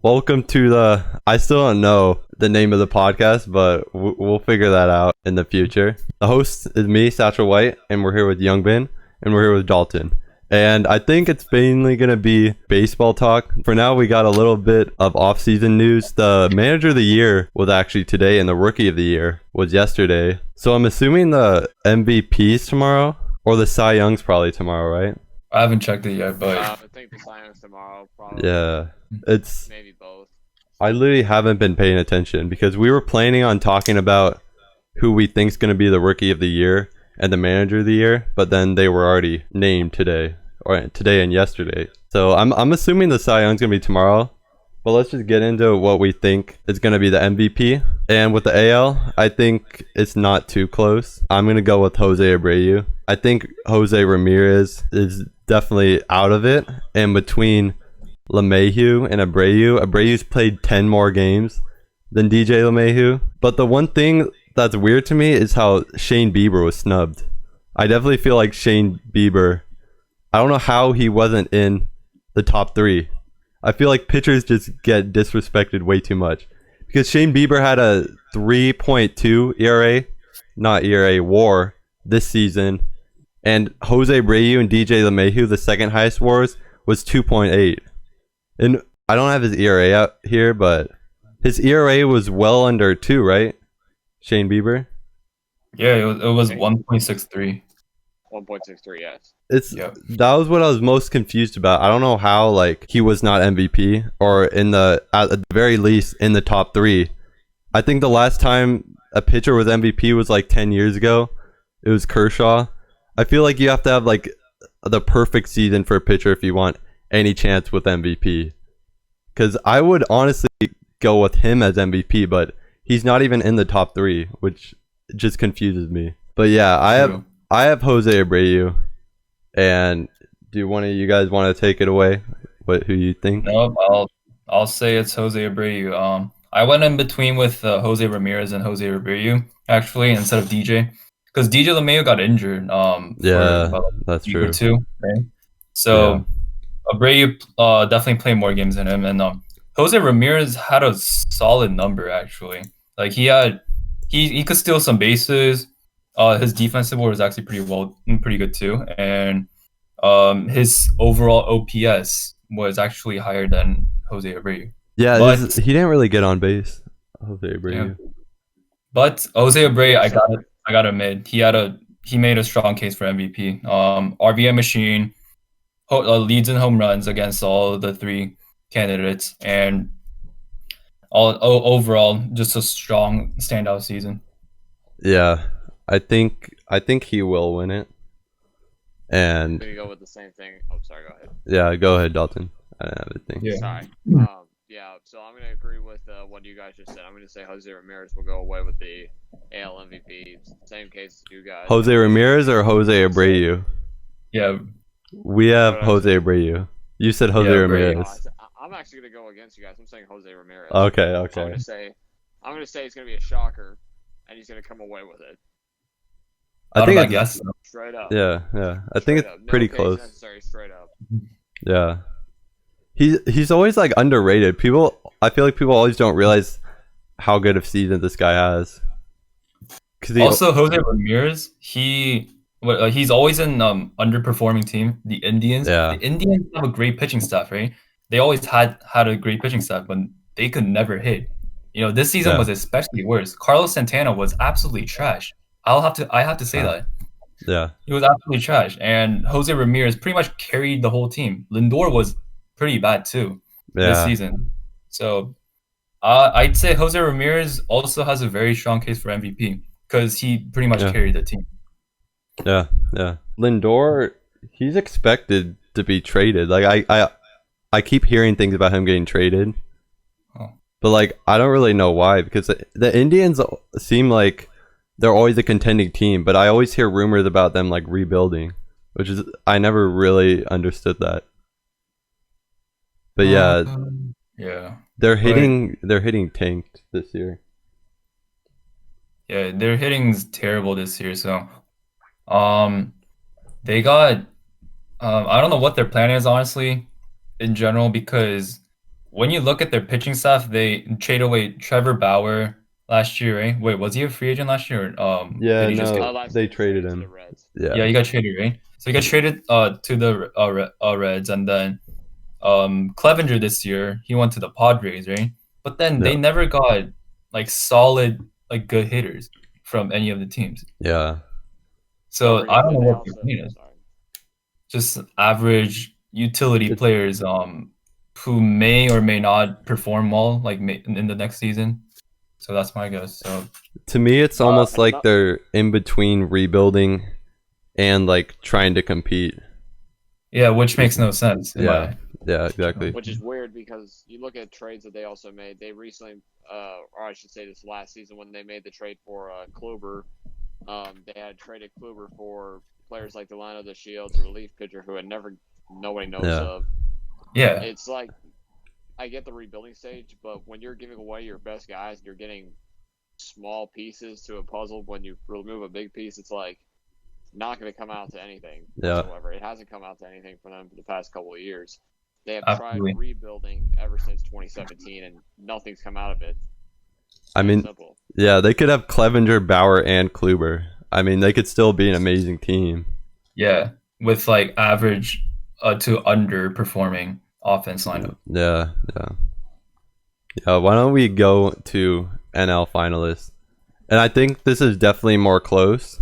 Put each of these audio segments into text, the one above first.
Welcome to I still don't know the name of the podcast, but we'll figure that out in the future. The host is me, Satchel White, and we're here with Youngbin, and we're here with Dalton. And I think it's mainly going to be baseball talk. For now, we got a little bit of offseason news. The manager of the year was actually today, and the rookie of the year was yesterday. So I'm assuming the MVP's tomorrow, or the Cy Young's probably tomorrow, right? I haven't checked it yet, but I think the Cy Young's tomorrow, probably. Yeah, it's Maybe both. I literally haven't been paying attention because we were planning on talking about who we think's going to be the rookie of the year and the manager of the year, but then they were already named today and yesterday. So I'm assuming the Cy Young's going to be tomorrow, but let's just get into what we think is going to be the MVP. And with the AL, I think it's not too close. I'm going to go with Jose Abreu. I think Jose Ramirez is definitely out of it, and between Mayhew and Abreu's played 10 more games than DJ Mayhew. But the one thing that's weird to me is how Shane Bieber was snubbed. I definitely feel like Shane Bieber, I don't know how he wasn't in the top 3. I feel like pitchers just get disrespected way too much. Because Shane Bieber had a 3.2 ERA, not ERA, WAR this season. And Jose Abreu and DJ LeMahieu, the second highest WARs, was 2.8. And I don't have his ERA out here, but his ERA was well under 2, right? Shane Bieber? yeah, it was 1.63. 1.63, yes. That was what I was most confused about. I don't know how he was not MVP or at the very least in the top 3. I think the last time a pitcher was MVP was 10 years ago. It was Kershaw. I feel like you have to have the perfect season for a pitcher if you want any chance with MVP. Because I would honestly go with him as MVP, but he's not even in the top 3, which just confuses me. But yeah, I have Jose Abreu. And do one of you guys want to take it away? Who you think? No, I'll say it's Jose Abreu. I went in between with Jose Ramirez and Jose Abreu actually instead of DJ. Because DJ LeMahieu got injured Yeah, for about that's a week true. or 2, right? So Abreu definitely played more games than him, and Jose Ramirez had a solid number actually. He could steal some bases. His defensive WAR was actually pretty good too, and his overall OPS was actually higher than Jose Abreu. Yeah, But- he didn't really get on base. Jose Abreu. Yeah. But Jose Abreu, I gotta admit, he made a strong case for MVP. RBI machine, leads in home runs against all the 3 candidates, and overall just a strong standout season. Yeah, I think he will win it. I'm And going to go with the same thing. Oh, sorry, go ahead. yeah, go ahead, Dalton. I didn't have anything. Yeah. Sorry. Yeah, so I'm going to agree with what you guys just said. I'm going to say Jose Ramirez will go away with the AL MVP. Same case as you guys. Jose Ramirez or Jose Abreu? Yeah, We have Jose Abreu. You said Jose Yeah, Oh, Ramirez. I'm actually going to go against you guys. I'm saying Jose Ramirez. Okay, I'm okay. going to say it's going to be a shocker, and he's going to come away with it. I think I it's, guess. Straight up. yeah. I think Straight it's up. No pretty case close. necessary, straight up. Yeah. He's always underrated. I feel like people always don't realize how good of season this guy has. Also, Jose Ramirez, he's always in underperforming team, the Indians. Yeah. The Indians have a great pitching staff, right? They always had a great pitching staff, but they could never hit. This season Yeah. was especially worse. Carlos Santana was absolutely trash. I have to say that. Yeah. He was absolutely trash. And Jose Ramirez pretty much carried the whole team. Lindor was pretty bad too this Yeah. season. So I'd say Jose Ramirez also has a very strong case for MVP because he pretty much Yeah. carried the team. Yeah. Lindor, he's expected to be traded. I keep hearing things about him getting traded. Oh. But I don't really know why, because the Indians seem like they're always a contending team, but I always hear rumors about them rebuilding, which is I never really understood that. But yeah, Yeah. they're hitting tanked this year. Yeah, their hitting's terrible this year. So, they got, I don't know what their plan is, honestly, in general, because when you look at their pitching staff, they trade away Trevor Bauer last year, right? Wait, was he a free agent last year? Or, Yeah, did he just no, last they year, traded to him. the Reds. Yeah. Yeah, he got traded, right? So he got traded to the Reds, and then Clevenger this year he went to the Padres, right? But then they Yeah. never got like solid, like good hitters from any of the teams. Yeah. So I don't know They what also- the point is. sorry. Just average utility players who may or may not perform well like in the next season. So that's my guess. So To me, it's almost like they're in between rebuilding and like trying to compete. yeah, which makes no sense. Yeah, exactly. Which is weird because you look at trades that they also made. They recently, or I should say this last season when they made the trade for Kluber, they had traded Kluber for players like Delano the Shields, a relief pitcher who nobody knows of. Yeah. It's like, I get the rebuilding stage, but when you're giving away your best guys, you're getting small pieces to a puzzle. When you remove a big piece, it's like not going to come out to anything whatsoever. It hasn't come out to anything for them for the past couple of years. They have tried rebuilding ever since 2017, and nothing's come out of it. I mean, simple. Yeah, they could have Clevenger, Bauer, and Kluber. I mean, they could still be an amazing team. Yeah, with like average to underperforming offense lineup. Yeah. Why don't we go to NL finalists? And I think this is definitely more close,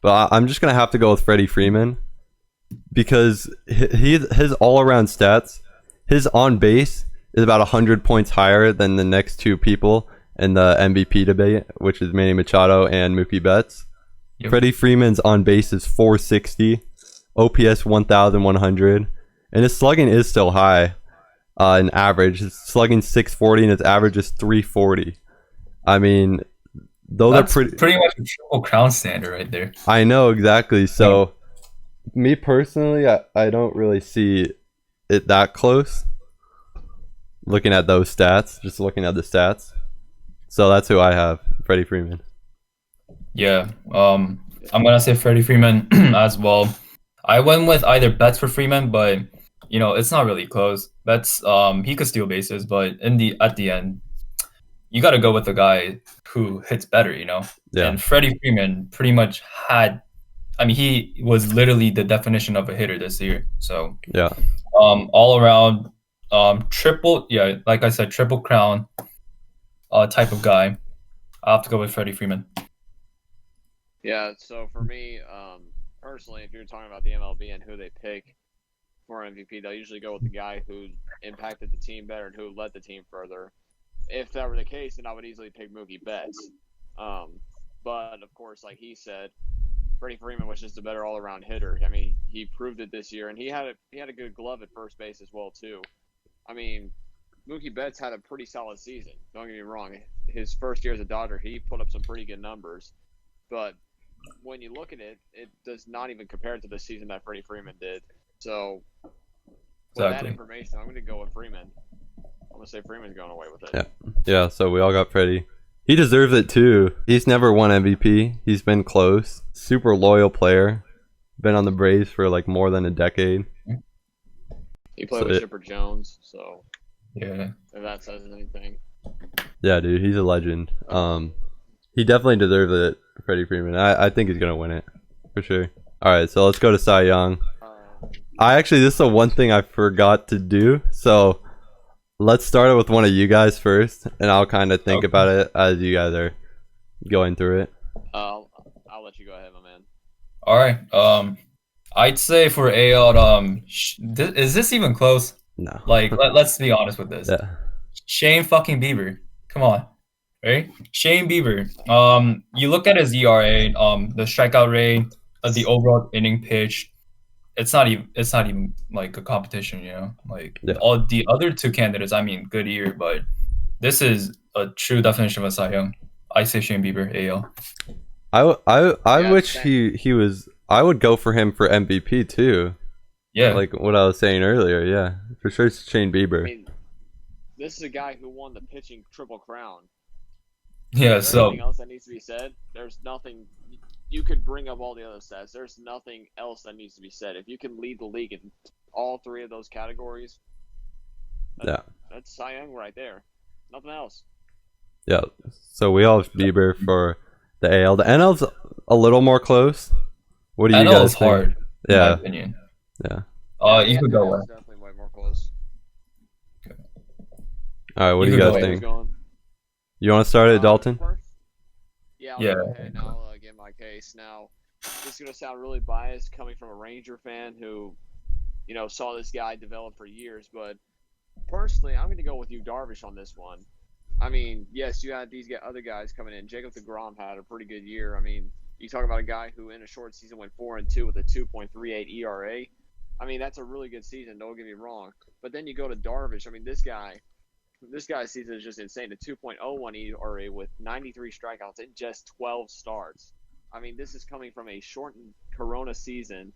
but I'm just gonna have to go with Freddie Freeman because his all-around stats, his on base is about 100 points higher than the next two people in the MVP debate, which is Manny Machado and Mookie Betts. Yep. Freddie Freeman's on base is 460, OPS 1,100, and his slugging is still high in average. His slugging 640 and his average is 340. I mean, those are pretty much a triple crown standard right there. I know, exactly. So, me personally, I don't really see it that close. Looking at those stats, just looking at the stats. So that's who I have, Freddie Freeman. Yeah, I'm gonna say Freddie Freeman as well. I went with either Betts for Freeman, but you know it's not really close. Betts, he could steal bases, but at the end, you got to go with the guy who hits better, you know. Yeah. And Freddie Freeman pretty much had. I mean, he was literally the definition of a hitter this year. So yeah, all around, triple. Yeah, like I said, triple crown, type of guy. I have to go with Freddie Freeman. Yeah, so for me, personally, if you're talking about the MLB and who they pick for MVP, they'll usually go with the guy who impacted the team better and who led the team further. If that were the case, then I would easily pick Mookie Betts. But, of course, like he said, Freddie Freeman was just a better all-around hitter. I mean, he proved it this year, and he had a good glove at first base as well, too. I mean, Mookie Betts had a pretty solid season. Don't get me wrong. His first year as a Dodger, he put up some pretty good numbers. But when you look at it, it does not even compare to the season that Freddie Freeman did. So, with that information, I'm going to go with Freeman. I'm going to say Freeman's going away with it. Yeah, so we all got Freddie. He deserves it too. He's never won MVP. He's been close. Super loyal player. Been on the Braves for like more than a decade. He played with Chipper Jones, so yeah. If that says anything. Yeah, dude, he's a legend. He definitely deserves it, Freddie Freeman. I think he's gonna win it for sure. All right, so let's go to Cy Young. This is the one thing I forgot to do. So let's start it with one of you guys first, and I'll kind of think about it as you guys are going through it. I'll let you go ahead, my man. All right. I'd say for AL, is this even close? No. Like, let's be honest with this. Yeah. Shane fucking Bieber. Come on. Right? Shane Bieber. You look at his ERA, the strikeout rate, the overall inning pitch. It's not even like a competition, you know. Like all the other two candidates, I mean, good year, but this is a true definition of a Cy Young. I say Shane Bieber, AL. I wish he was. I would go for him for MVP too. Yeah, like what I was saying earlier. Yeah, for sure, it's Shane Bieber. I mean, this is a guy who won the pitching triple crown. Yeah, so anything else that needs to be said? There's nothing. You could bring up all the other stats. There's nothing else that needs to be said. If you can lead the league in all three of those categories, that's That's Cy Young right there. Nothing else. Yeah. So we all have Bieber for the AL. The NL's a little more close. What do you NL guys is think? hard, in my Yeah. opinion. Yeah. You could go NL away. is definitely way more close. All right. What do You you could guys go think? Going? You want to start it, Dalton? Yeah, I'll Yeah. go ahead and I'll get my case. Now, this is going to sound really biased coming from a Ranger fan who, saw this guy develop for years. But personally, I'm going to go with you, Darvish, on this one. I mean, yes, you had these other guys coming in. Jacob deGrom had a pretty good year. I mean, you talk about a guy who in a short season went 4-2 with a 2.38 ERA. I mean, that's a really good season. Don't get me wrong. But then you go to Darvish. I mean, this guy's season is just insane. A 2.01 ERA with 93 strikeouts in just 12 starts. I mean, this is coming from a shortened Corona season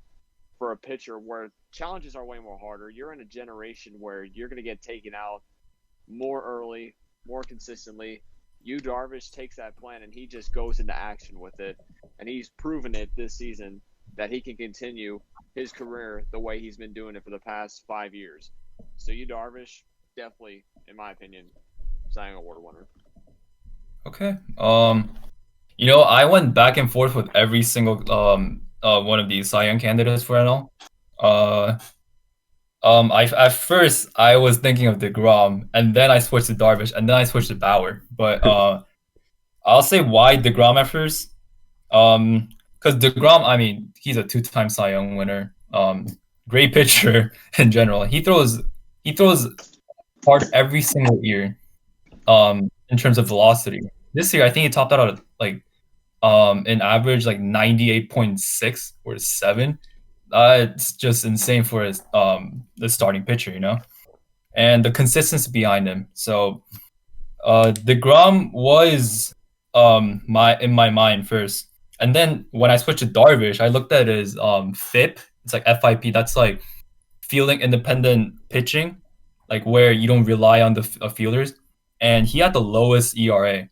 for a pitcher where challenges are way more harder. You're in a generation where you're going to get taken out more early, more consistently. You, Darvish, takes that plan and he just goes into action with it. And he's proven it this season that he can continue his career the way he's been doing it for the past 5 years. So you, Darvish, definitely, in my opinion, Cy Young Award winner. Okay. I went back and forth with every single one of these Cy Young candidates for NL. At first I was thinking of DeGrom, and then I switched to Darvish, and then I switched to Bauer. But I'll say why DeGrom at first. Because DeGrom, I mean, he's a 2-time Cy Young winner. Great pitcher in general. He throws hard every single year. In terms of velocity, this year I think he topped out at in average 98.6 or 7. It's just insane for his the starting pitcher, and the consistency behind him. So DeGrom was in my mind first, and then when I switched to Darvish, I looked at his FIP. It's like FIP. That's like fielding independent pitching, where you don't rely on the fielders. And he had the lowest ERA,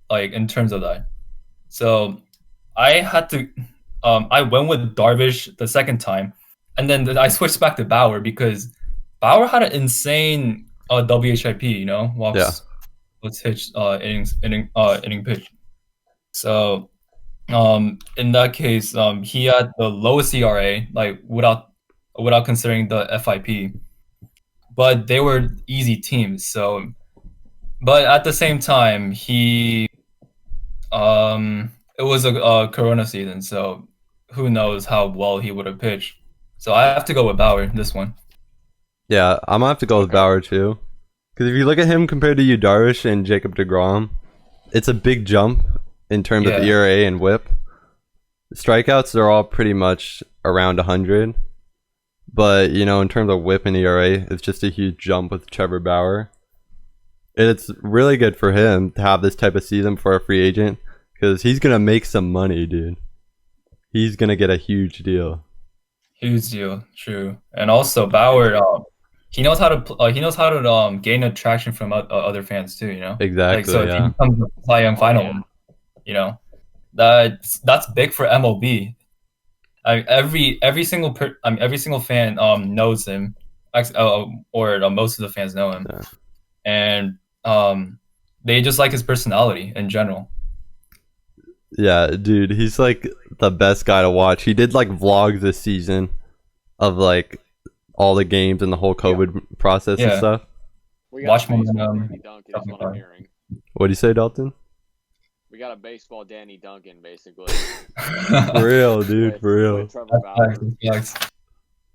in terms of that. So I had to, I went with Darvish the second time, and then I switched back to Bauer because Bauer had an insane WHIP, walks, let's pitch, inning pitch. So in that case, he had the lowest ERA, without considering the FIP. But they were easy teams, so. But at the same time, it was a Corona season, so who knows how well he would have pitched. So I have to go with Bauer this one. Yeah, I'm gonna have to go with Bauer too. Because if you look at him compared to you, Darvish and Jacob deGrom, it's a big jump in terms of ERA and WHIP. Strikeouts are all pretty much around 100, but in terms of WHIP and ERA, it's just a huge jump with Trevor Bauer. It's really good for him to have this type of season for a free agent because he's gonna make some money, dude. He's gonna get a huge deal. Huge deal, true. And also Bauer, he knows how to gain attraction from other fans too. Exactly. So if he becomes a Cy Young final, that's big for MLB. Every single fan knows him, or most of the fans know him, and they just like his personality in general. Yeah, dude, he's the best guy to watch. He did vlogs this season of all the games and the whole COVID process and stuff. Watch me. What do you say, Dalton? We got a baseball Danny Duncan, basically. For real, dude, for real.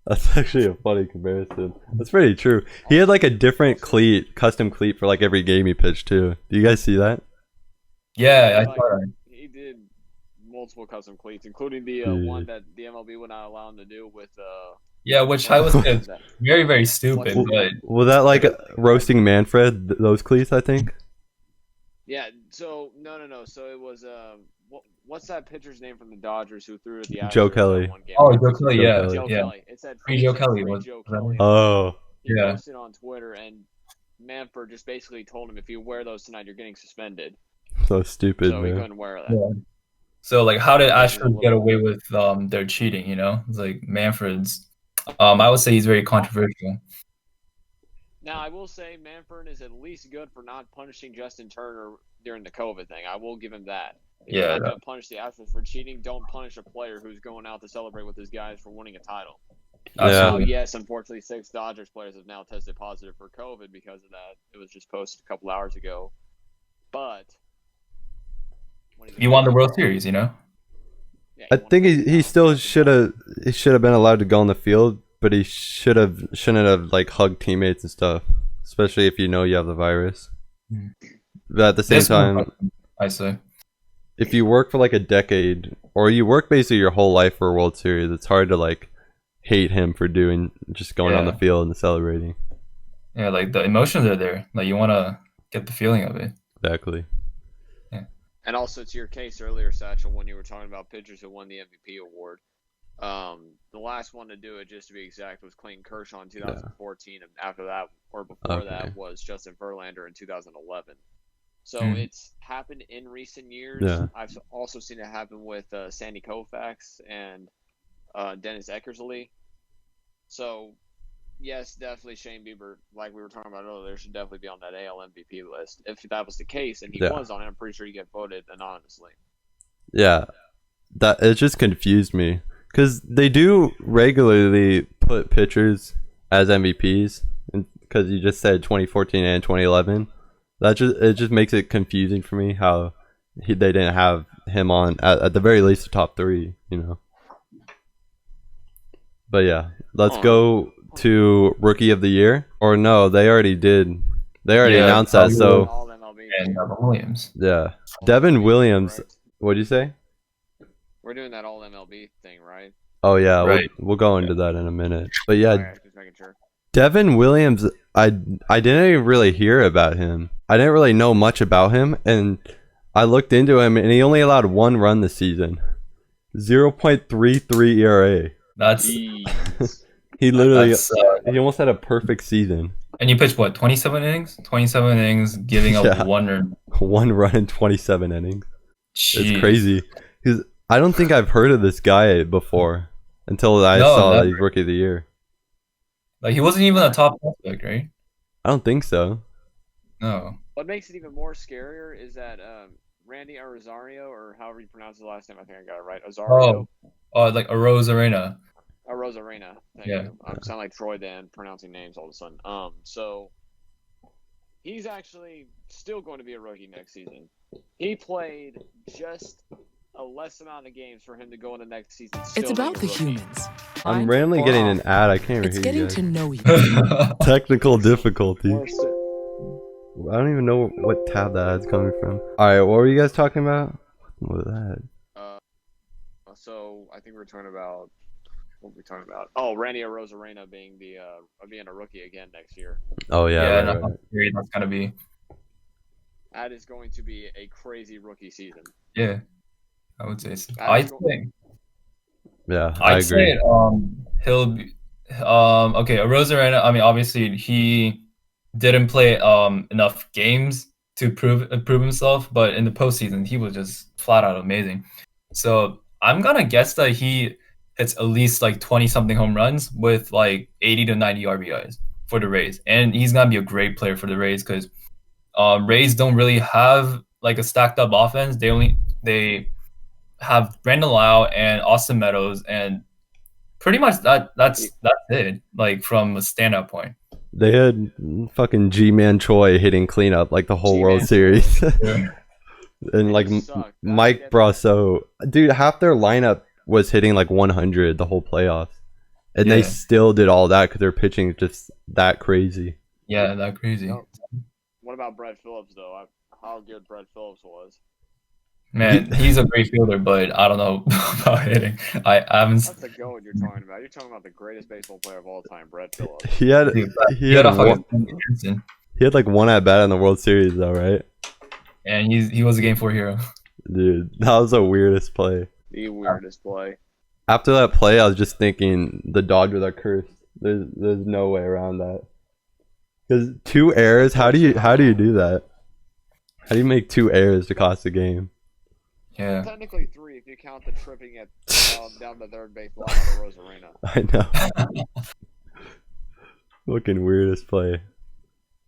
That's actually a funny comparison. That's pretty true. He had a different custom cleat for every game he pitched too. Do you guys see that? Yeah, I saw that. He did multiple custom cleats, including the one that the MLB would not allow him to do with. Which I was very, very stupid. But was that roasting Manfred? Those cleats, I think. Yeah. So no. So it was what's that pitcher's name from the Dodgers who threw at the Astros? Joe Kelly. Oh, Joe Kelly. Yeah. Joe Kelly. It said Joe Kelly. Joe Kelly. Oh. He posted on Twitter, and Manfred just basically told him, if you wear those tonight, you're getting suspended. So stupid, so man. he couldn't wear that. Yeah. So how did Astros get away with their cheating? It's Manfred's. I would say he's very controversial. Now, I will say Manfred is at least good for not punishing Justin Turner during the COVID thing. I will give him that. If you're not going to punish the Astros for cheating, don't punish a player who's going out to celebrate with his guys for winning a title. Yeah. Yes, unfortunately, 6 Dodgers players have now tested positive for COVID because of that. It was just posted a couple hours ago. But you won the World Series, you know? Yeah, I think he still should have been allowed to go on the field, but he shouldn't have like hugged teammates and stuff, especially if you know you have the virus. But at the same time, I say, if you work for like a decade, or you work basically your whole life for a World Series, it's hard to like hate him for just going on the field and celebrating. Yeah, like the emotions are there. Like you want to get the feeling of it. Exactly. Yeah. And also to your case earlier, Satchel, when you were talking about pitchers who won the MVP award, the last one to do it, just to be exact, was Clayton Kershaw in 2014, and after that, or before that, was Justin Verlander in 2011. So it's happened in recent years. Yeah. I've also seen it happen with Sandy Koufax and Dennis Eckersley. So, yes, definitely Shane Bieber, like we were talking about earlier, should definitely be on that AL MVP list. If that was the case, and he was on it, I'm pretty sure he'd get voted anonymously. Yeah, it just confused me because they do regularly put pitchers as MVPs, because you just said 2014 and 2011. It just makes it confusing for me how they didn't have him on at the very least the top 3, you know. But yeah, let's go to Rookie of the Year. Or no, they already did. They already announced that. So and Devin Williams. Yeah, Devin Williams. What'd you say? We're doing that all MLB thing, right? Oh yeah, right. We'll go into that in a minute. But yeah, just making sure. Devin Williams, I didn't even really hear about him. I didn't really know much about him, and I looked into him, and he only allowed 1 run this season. 0.33 ERA. That's he literally he almost had a perfect season. And you pitched what, 27 innings? 27 innings, giving up 1 run. 1 run in 27 innings. Jeez. It's crazy. I don't think I've heard of this guy before until I saw that he's Rookie of the Year. Like, he wasn't even a top prospect, right? I don't think so. No. What makes it even more scarier is that Randy Rosario, or however you pronounce his last name, I think I got it right. Ozario. Oh, like Arozarena. Rosarena. Thank you. I sound like Troy Dan pronouncing names all of a sudden. So he's actually still going to be a rookie next season. He played just a less amount of games for him to go in the next season. It's about the humans. I'm randomly getting an ad. I can't It's even hear getting you to know you. Technical difficulty. I don't even know what tab that ad's coming from. Alright, what were you guys talking about? What was that? So I think we're talking about what were we talking about? Oh, Randy Arozarena being being a rookie again next year. Oh yeah, right. That's gonna be. That is going to be a crazy rookie season. Yeah, I would say. So. I agree. Say, he'll be. Okay, Arozarena. I mean, obviously he didn't play enough games to prove himself, but in the postseason he was just flat out amazing. So I'm gonna guess that he hits at least like 20-something home runs with like 80 to 90 RBIs for the Rays, and he's gonna be a great player for the Rays because Rays don't really have like a stacked up offense. They have Brandon Lau and Austin Meadows, and pretty much that's it. Like from a standout point. They had fucking G-Man Choi hitting cleanup like the whole World Series. And like Mike Brasso, dude, half their lineup was hitting like 100 the whole playoffs, and they still did all that because their pitching just that crazy. Yeah, that crazy. What about Brett Phillips though? How good Brett Phillips was. Man, he's a great fielder, but I don't know about hitting. I haven't. That's the goat you're talking about. You're talking about the greatest baseball player of all time, Brett Phillips. He had like 1 at bat in the World Series though, right? And he was a Game 4 hero. Dude, that was the weirdest play. The weirdest play. After that play, I was just thinking the Dodgers are cursed. There's no way around that. Because 2 errors, how do you do that? How do you make 2 errors to cost a game? Yeah. Technically 3 if you count the tripping at down the third base line of Rosarena. I know. Looking weirdest play.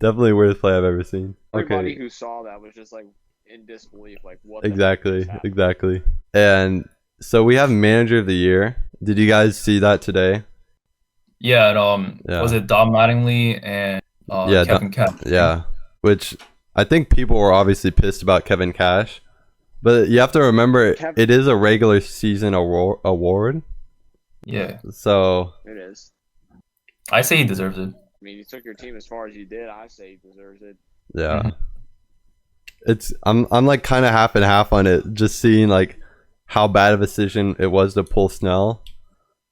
Definitely worst play I've ever seen. Everybody Okay. who saw that was just like in disbelief, like what? Exactly. Exactly. And so we have manager of the year. Did you guys see that today? Yeah, and Yeah. was it Dom Mattingly and Yeah. Kevin Cash? Yeah. Which I think people were obviously pissed about Kevin Cash, but you have to remember it is a regular season award. Yeah. So It is. I say he deserves it. I mean, you took your team as far as you did. I say he deserves it. yeah. Mhm. I'm like kind of half and half on it, just seeing like how bad of a decision it was to pull Snell.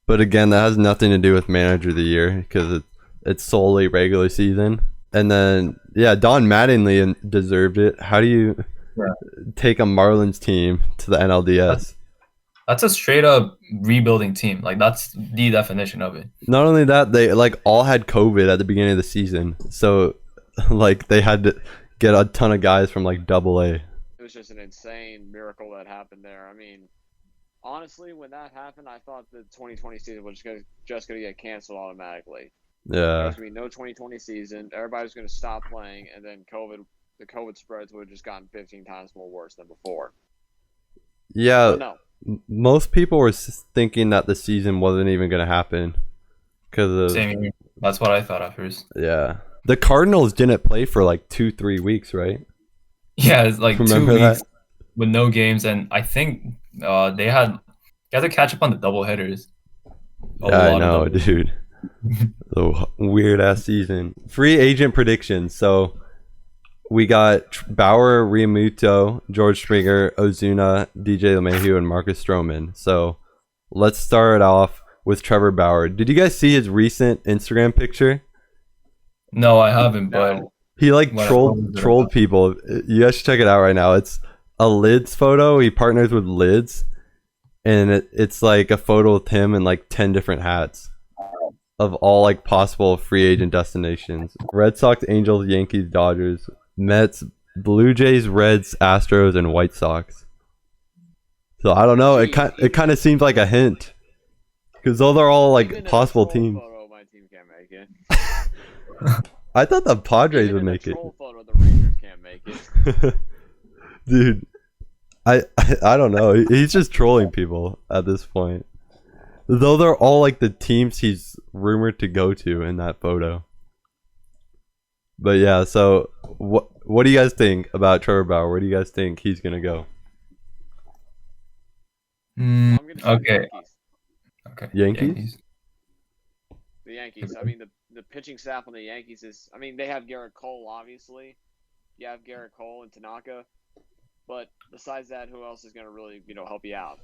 But again, that has nothing to do with manager of the year because it's solely regular season. And then yeah, Don Mattingly deserved it. How do you take a Marlins team to the NLDS? That's a straight up rebuilding team. Like that's the definition of it. Not only that, they like all had COVID at the beginning of the season, so like they had to get a ton of guys from like AA. It was just an insane miracle that happened there. I mean, honestly, when that happened, I thought the 2020 season was just going to get canceled automatically. Yeah. There's going to be no 2020 season. Everybody's going to stop playing, and then the COVID spreads would have just gotten 15 times more worse than before. Yeah. No. Most people were thinking that the season wasn't even going to happen because of. Same here. That's what I thought at first. Yeah. The Cardinals didn't play for like 2-3 weeks, right? Yeah, it's like Remember 2 weeks that? with no games, and I think they had to catch up on the double headers. Yeah, I know, dude. The weird ass season. Free agent predictions. So we got Bauer, Realmuto, George Springer, Ozuna, DJ Mayhew, and Marcus Stroman. So let's start off with Trevor Bauer. Did you guys see his recent Instagram picture? No, I haven't, but he like trolled people. You guys should check it out right now. It's a Lids photo. He partners with Lids, and it's like a photo with him in like 10 different hats of all like possible free agent destinations: Red Sox, Angels, Yankees, Dodgers, Mets, Blue Jays, Reds, Astros, and White Sox. So I don't know. It kind of seems like a hint because those are all like possible teams. Photo, my team can't make it. I thought the Padres would make it. Photo, the Rangers can't make it. Dude, I don't know. He's just trolling people at this point. Though they're all like the teams he's rumored to go to in that photo. But yeah, so what do you guys think about Trevor Bauer? Where do you guys think he's gonna go? Okay. Yankees? The Yankees. I mean, the pitching staff on the Yankees is. I mean, they have Garrett Cole, obviously. You have Garrett Cole and Tanaka, but besides that, who else is gonna really help you out?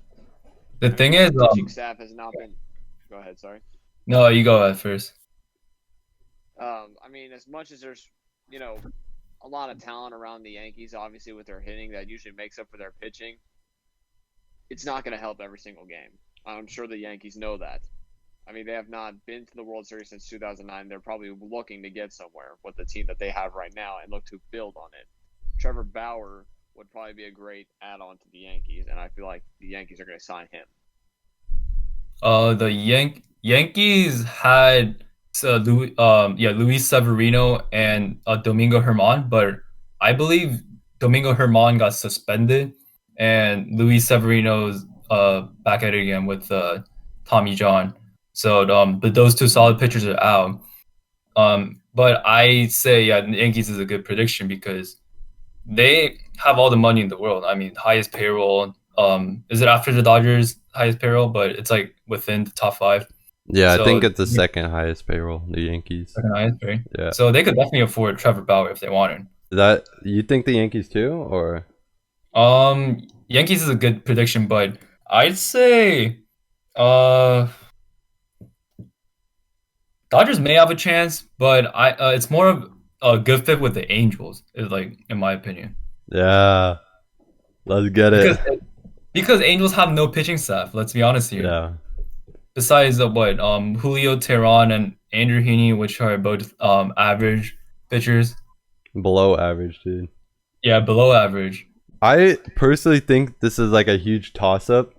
The thing is, the pitching staff has not been. Go ahead. Sorry. No, you go ahead first. I mean, as much as there's, a lot of talent around the Yankees, obviously with their hitting, that usually makes up for their pitching. It's not going to help every single game. I'm sure the Yankees know that. I mean, they have not been to the World Series since 2009. They're probably looking to get somewhere with the team that they have right now and look to build on it. Trevor Bauer would probably be a great add-on to the Yankees, and I feel like the Yankees are going to sign him. The Yankees had Luis Severino and Domingo Germán, but I believe Domingo Germán got suspended, and Luis Severino's back at it again with Tommy John. So but those two solid pitchers are out. But I say the Yankees is a good prediction because they have all the money in the world. I mean, highest payroll. Is it after the Dodgers' highest payroll? But it's like within the top 5. Yeah, so I think it's the second highest payroll, the Yankees. Second highest, right? Yeah. So they could definitely afford Trevor Bauer if they wanted. That you think the Yankees too, or? Yankees is a good prediction, but I'd say, Dodgers may have a chance, but it's more of a good fit with the Angels, is like in my opinion. Yeah, let's get it. Because Angels have no pitching staff. Let's be honest here. Yeah. Besides Julio Teheran and Andrew Heaney, which are both average pitchers. Below average, dude. Yeah, below average. I personally think this is like a huge toss-up.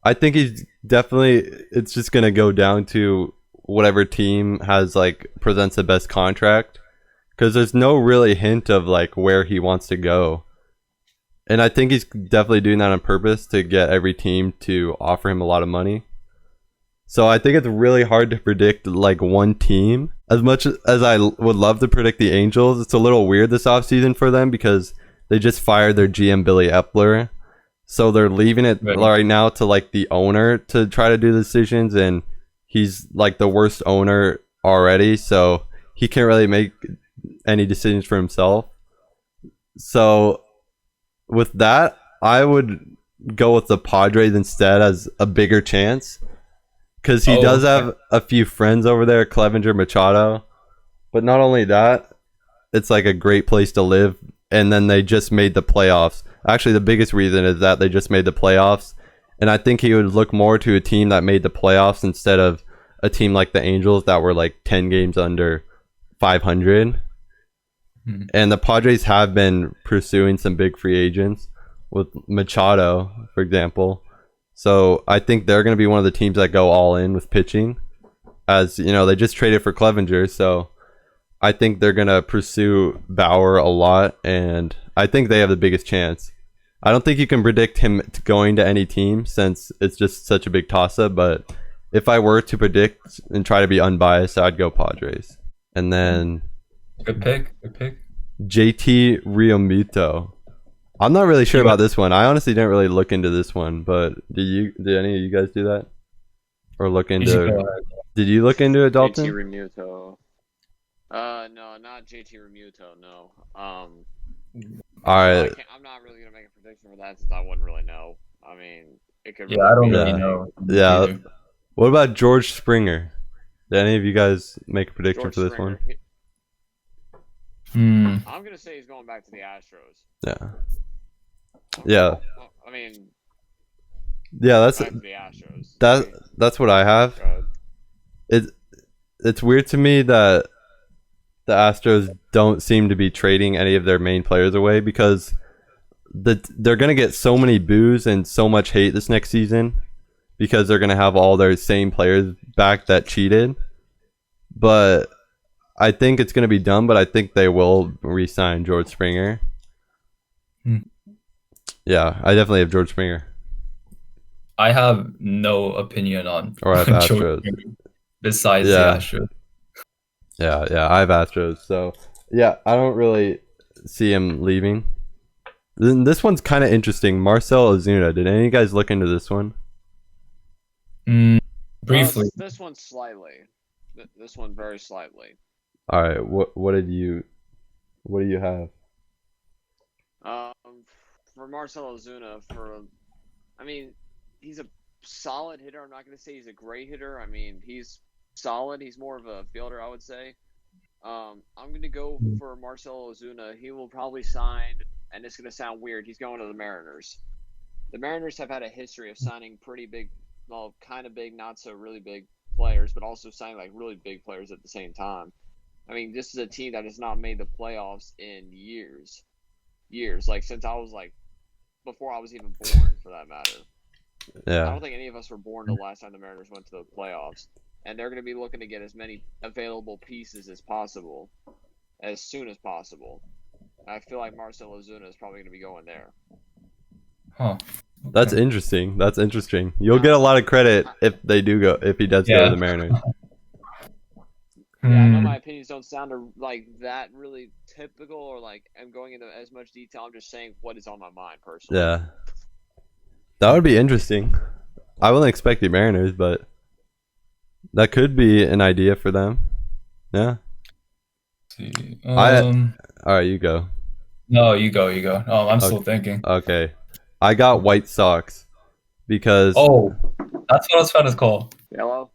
I think it's just gonna go down to whatever team presents the best contract. because there's no really hint of like where he wants to go. And I think he's definitely doing that on purpose to get every team to offer him a lot of money. So I think it's really hard to predict like one team. As much as I would love to predict the Angels, it's a little weird this offseason for them because they just fired their GM Billy Epler. So they're leaving it right now to like the owner to try to do the decisions, and he's like the worst owner already, so he can't really make any decisions for himself. So with that, I would go with the Padres instead as a bigger chance, because he does have a few friends over there, Clevenger, Machado. But not only that, it's like a great place to live, and then they just made the playoffs. Actually, the biggest reason is that they just made the playoffs, and I think he would look more to a team that made the playoffs instead of a team like the Angels that were like 10 games under 500. And the Padres have been pursuing some big free agents with Machado, for example. So I think they're going to be one of the teams that go all in with pitching. As you know, they just traded for Clevenger, so I think they're going to pursue Bauer a lot, and I think they have the biggest chance. I don't think you can predict him going to any team since it's just such a big toss-up, but if I were to predict and try to be unbiased, I'd go Padres. And then Good pick. JT Realmuto. I'm not really sure about this one. I honestly didn't really look into this one, but did any of you guys do that? Or look into Did you look into it, Dalton? JT Realmuto. No, not JT Realmuto, no. Alright. I'm not really gonna make a prediction for that since I wouldn't really know. I mean, it could. I don't really know. Yeah. Either. What about George Springer? Did any of you guys make a prediction for this Springer. one? I'm gonna say he's going back to the Astros. Yeah. Yeah. I mean. Yeah, that's back to the Astros. That's what I have. It's weird to me that the Astros don't seem to be trading any of their main players away, because they're going to get so many boos and so much hate this next season because they're going to have all their same players back that cheated. But I think it's going to be dumb, but I think they will re-sign George Springer. Yeah, I definitely have George Springer. I have no opinion on Astros besides the Astros. Yeah, I have Astros. So, yeah, I don't really see him leaving. This one's kind of interesting. Marcel Ozuna. Did any of you guys look into this one? Briefly. This one slightly. This one very slightly. All right. What do you have? For Marcelo Zuna, I mean, he's a solid hitter. I'm not going to say he's a great hitter. I mean, he's solid. He's more of a fielder, I would say. I'm going to go for Marcelo Ozuna. He will probably sign, and it's going to sound weird, he's going to the Mariners. The Mariners have had a history of signing pretty big, well, kind of big, not so really big players, but also signing like really big players at the same time. I mean, this is a team that has not made the playoffs in years, like since I was like, before I was even born, for that matter. Yeah. I don't think any of us were born the last time the Mariners went to the playoffs. And they're going to be looking to get as many available pieces as possible, as soon as possible. I feel like Marcelo Zuna is probably going to be going there. Huh. Okay. That's interesting. You'll get a lot of credit if he does go to the Mariners. Yeah, I know my opinions don't sound like that really typical, or like I'm going into as much detail. I'm just saying what is on my mind personally. Yeah. That would be interesting. I wouldn't expect the Mariners, but that could be an idea for them. Yeah. See. All right, you go. No, you go. Oh, I'm still thinking. Okay. I got White Sox because... Oh, that's what I was trying to call. Yellow?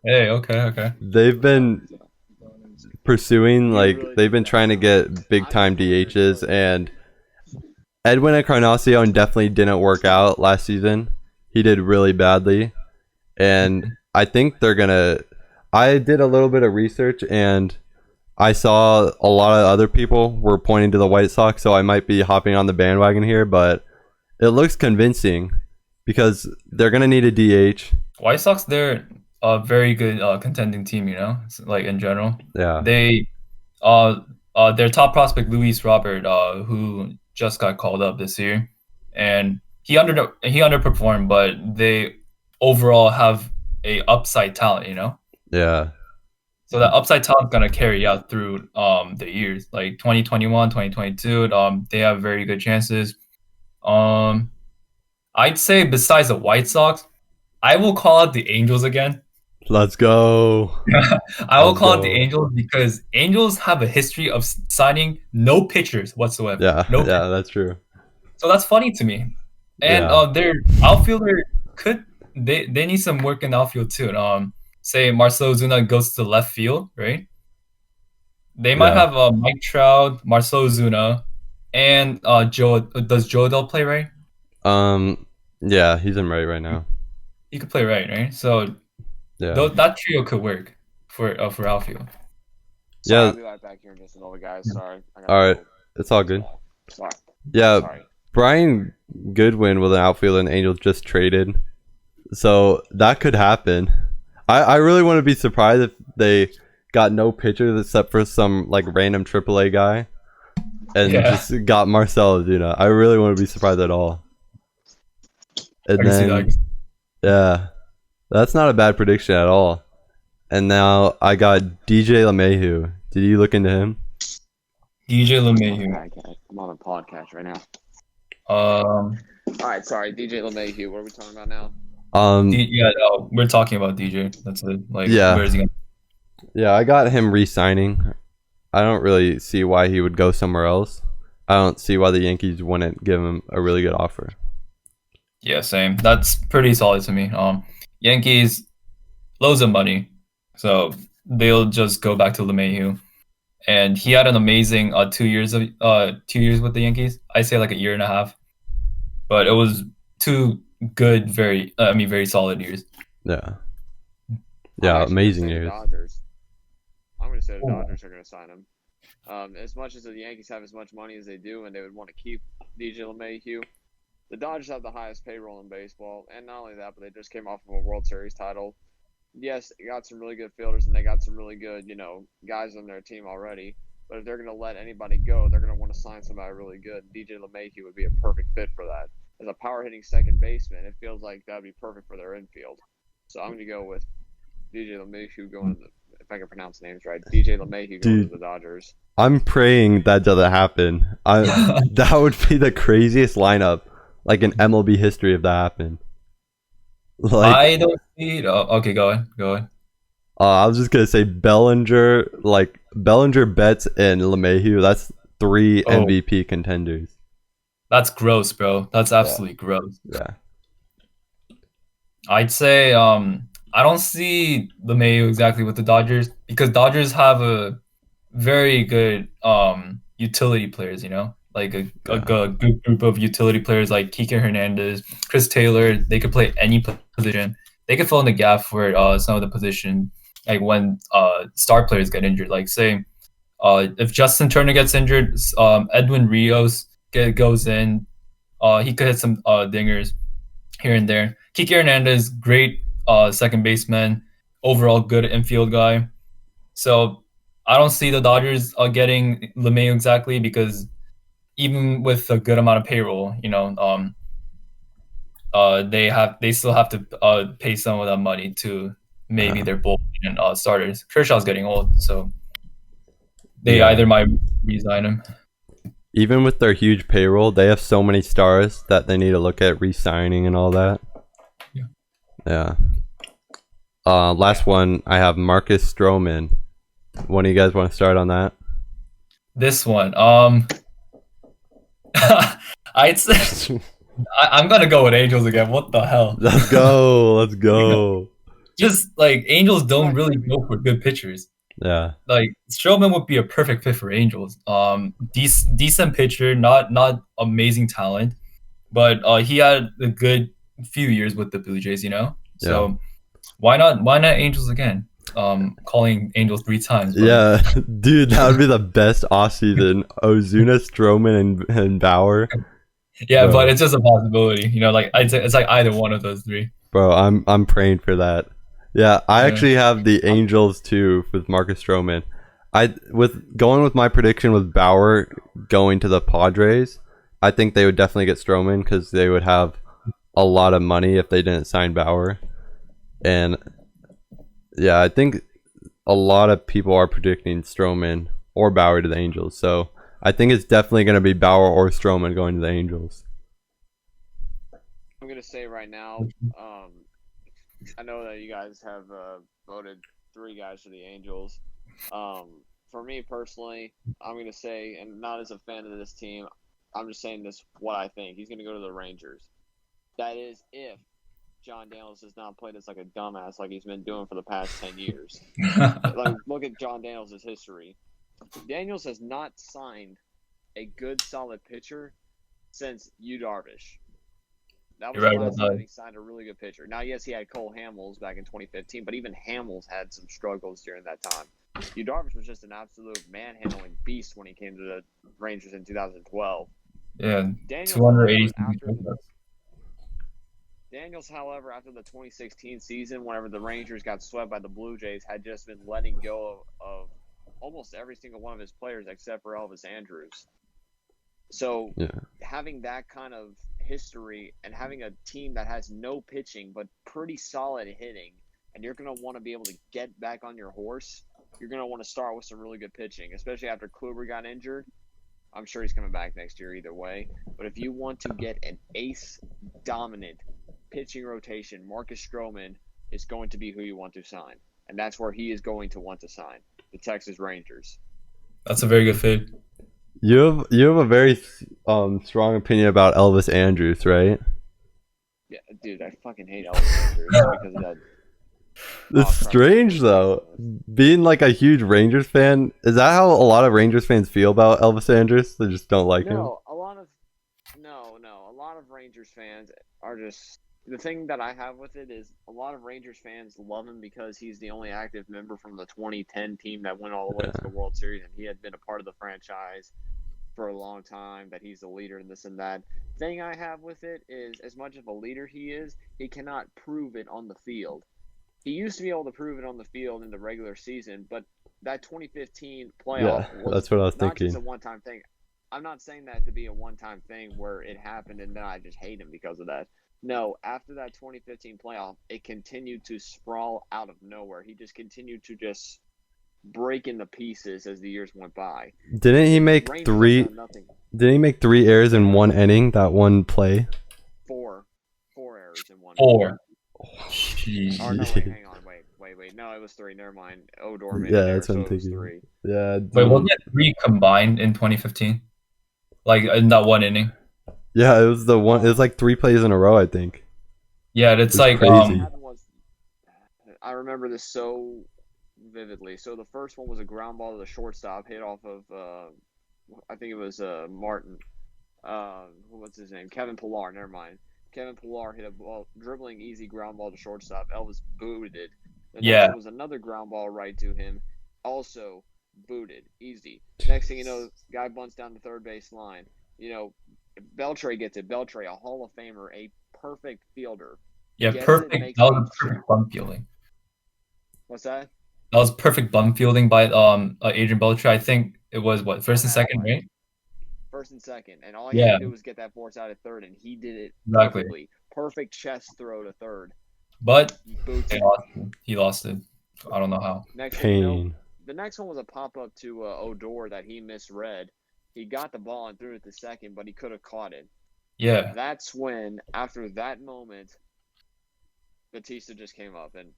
Hey, okay. They've been pursuing, they've been trying to get big-time DHs, and Edwin Encarnacion definitely didn't work out last season. He did really badly. And I think they're going to... I did a little bit of research, and I saw a lot of other people were pointing to the White Sox, so I might be hopping on the bandwagon here, but it looks convincing because they're going to need a DH. White Sox, they're a very good contending team, like in general. Yeah. They their top prospect Luis Robert, who just got called up this year, and he underperformed, but they overall have a upside talent, you know. Yeah. So that upside talent gonna carry out through the years, like 2021, 2022. They have very good chances. I'd say besides the White Sox, I will call out the Angels again. Let's go. I will Let's call it the go. Angels because Angels have a history of signing no pitchers whatsoever. Yeah. No. Yeah, that's true. So that's funny to me. And Yeah. their outfielder they need some work in the outfield too. Say Marcelo Zuna goes to left field, right? They might Yeah. have Mike Trout, Marcelo Zuna, and Joe. Does Joe Adele play right? Yeah, he's in right now. He could play right? So Yeah. that trio could work for outfield. Sorry, Yeah. I'll be right back here in just a little, guys. Sorry. All right. It's all good. Sorry. Yeah. Sorry. Brian Goodwin with an outfielder and the Angels just traded. So that could happen. I really want to be surprised if they got no pitchers except for some like random AAA guy and just got Marcel Ozuna. I really want to be surprised at all. And I can see then, that. yeah, that's not a bad prediction at all. And now I got DJ LeMahieu. Did you look into him? DJ LeMahieu. I'm on a podcast right now. All right, sorry, DJ LeMahieu. What are we talking about now? We're talking about DJ. That's it. Like, yeah, where is he going? Yeah, I got him re-signing. I don't really see why he would go somewhere else. I don't see why the Yankees wouldn't give him a really good offer. Yeah, same. That's pretty solid to me. Yankees, loads of money, so they'll just go back to LeMahieu. And he had an amazing 2 years with the Yankees. I say like a year and a half, but it was two good, very solid years. Yeah, amazing years. Dodgers. I'm going to say the Dodgers are going to sign him. As much as the Yankees have as much money as they do, and they would want to keep DJ LeMahieu, the Dodgers have the highest payroll in baseball, and not only that, but they just came off of a World Series title. Yes, they got some really good fielders, and they got some really good, guys on their team already. But if they're going to let anybody go, they're going to want to sign somebody really good. DJ LeMahieu would be a perfect fit for that. As a power-hitting second baseman, it feels like that would be perfect for their infield. So I'm going to go with DJ LeMahieu going to if I can pronounce names right, DJ LeMahieu going to the Dodgers. I'm praying that doesn't happen. That would be the craziest lineup, like in MLB history, if that happened. Like, I don't see it. Okay, go ahead. I was just gonna say Bellinger, Betts, and LeMahieu. That's 3 MVP contenders. That's gross, bro. That's absolutely gross. Yeah. I'd say I don't see LeMahieu exactly with the Dodgers because Dodgers have a very good utility players, like a good group of utility players like Kike Hernandez, Chris Taylor. They could play any position. They could fill in the gap for some of the position, like when star players get injured. Like say, if Justin Turner gets injured, Edwin Rios goes in. He could hit some dingers here and there. Kike Hernandez, great second baseman, overall good infield guy. So I don't see the Dodgers getting LeMahieu exactly because even with a good amount of payroll, they still have to pay some of that money to maybe their bullpen starters. Kershaw's getting old, so they either might resign him. Even with their huge payroll, they have so many stars that they need to look at re-signing and all that. Yeah. Last one, I have Marcus Stroman. One of you guys want to start on that? This one, I'd say I'm gonna go with Angels again. What the hell? Let's go. Just like Angels don't really go for good pitchers. Yeah. Like Stroman would be a perfect fit for Angels. Decent pitcher, not amazing talent, but he had a good few years with the Blue Jays, So why not Angels again? Calling Angels 3 times. Bro. Yeah, dude, that would be the best offseason. Ozuna, Stroman, and Bauer. Yeah, bro. But it's just a possibility. It's like either one of those 3. Bro, I'm praying for that. Yeah, I actually have the Angels too with Marcus Stroman. Going with my prediction with Bauer going to the Padres, I think they would definitely get Stroman because they would have a lot of money if they didn't sign Bauer. And yeah, I think a lot of people are predicting Stroman or Bauer to the Angels. So I think it's definitely going to be Bauer or Stroman going to the Angels. I'm going to say right now, I know that you guys have voted 3 guys for the Angels. For me personally, I'm going to say, and not as a fan of this team, I'm just saying this what I think. He's going to go to the Rangers. That is if John Daniels does not play this like a dumbass like he's been doing for the past 10 years. Like, look at John Daniels' history. Daniels has not signed a good, solid pitcher since Yu Darvish. That was the last time he signed a really good pitcher. Now, yes, he had Cole Hamels back in 2015, but even Hamels had some struggles during that time. Yu Darvish was just an absolute manhandling beast when he came to the Rangers in 2012. Yeah, Daniels, 280. Daniels, however, after the 2016 season, whenever the Rangers got swept by the Blue Jays, had just been letting go of almost every single one of his players except for Elvis Andrus. So having that kind of history and having a team that has no pitching but pretty solid hitting, and you're going to want to be able to get back on your horse, you're going to want to start with some really good pitching, especially after Kluber got injured. I'm sure he's coming back next year either way. But if you want to get an ace-dominant pitching rotation, Marcus Stroman is going to be who you want to sign. And that's where he is going to want to sign, the Texas Rangers. That's a very good fit. You have a very strong opinion about Elvis Andrus, right? Yeah, dude, I fucking hate Elvis Andrus because of that. It's strange though. Being like a huge Rangers fan, is that how a lot of Rangers fans feel about Elvis Andrus? They just don't like him. No, a lot of Rangers fans are just. The thing that I have with it is a lot of Rangers fans love him because he's the only active member from the 2010 team that went all the way to the World Series, and he had been a part of the franchise for a long time, that he's the leader and this and that. Thing I have with it is, as much of a leader he is, he cannot prove it on the field. He used to be able to prove it on the field in the regular season, but that 2015 playoff was that's what I was not thinking. just a one-time thing. I'm not saying that to be a one-time thing where it happened and then I just hate him because of that. No, after that 2015 playoff, it continued to sprawl out of nowhere. He just continued to just break into pieces as the years went by. Didn't he make three errors in one inning? That one play. Four errors in one. Four. Jeez. Oh, no, hang on, wait. No, it was 3. Never mind. Odor made that's what I'm thinking. 3. Yeah. Wait, wasn't it 3 combined in 2015? Like in that one inning? Yeah, it was the one. It was like 3 plays in a row, I think. Yeah, it's like crazy. I remember this so vividly. So the first one was a ground ball to the shortstop, hit off of I think it was Martin. What's his name? Kevin Pillar. Never mind. Kevin Pillar hit a ball, dribbling easy ground ball to shortstop. Elvis booted. The next one was another ground ball right to him, also booted, easy. Next thing you know, guy bunts down the third base line. You know, Beltre gets it. Beltre, a Hall of Famer, a perfect fielder. Yeah, perfect. That was perfect bum fielding. What's that? That was perfect bum fielding by Adrian Beltre. I think it was first and second, right? First and second, and all he had to do was get that force out at third, and he did it perfectly. Perfect chest throw to third. But he lost it. I don't know how. The next one was a pop-up to Odor that he misread. He got the ball and threw it to second, but he could have caught it. Yeah. That's when, after that moment, Batista just came up and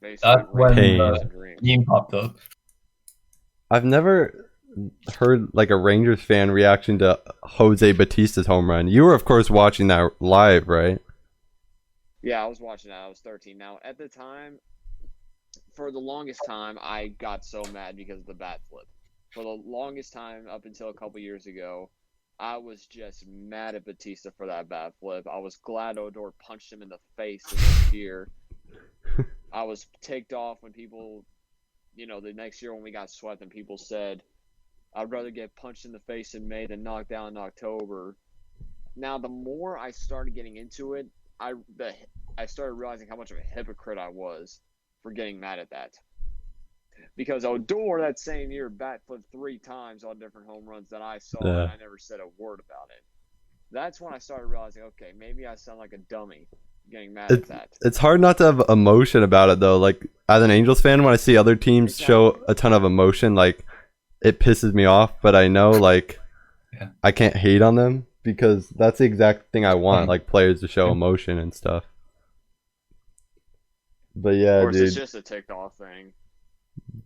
that's when the team popped up. I've never heard like a Rangers fan reaction to Jose Batista's home run. You were, of course, watching that live, right? Yeah, I was watching that. I was 13. Now, at the time, for the longest time, I got so mad because of the bat flip. For the longest time, up until a couple years ago, I was just mad at Batista for that bat flip. I was glad Odor punched him in the face the next year. I was ticked off when people, the next year when we got swept and people said, I'd rather get punched in the face in May than knocked down in October. Now, the more I started getting into it, I started realizing how much of a hypocrite I was for getting mad at that. Because Odor that same year bat flipped 3 times on different home runs that I saw, Yeah. and I never said a word about it. That's when I started realizing, okay, maybe I sound like a dummy getting mad at that. It's hard not to have emotion about it though. Like as an Angels fan, when I see other teams show a ton of emotion, like it pisses me off. But I know like I can't hate on them because that's the exact thing I want, like players to show emotion and stuff. But yeah, Of course, dude. it's just a ticked off thing.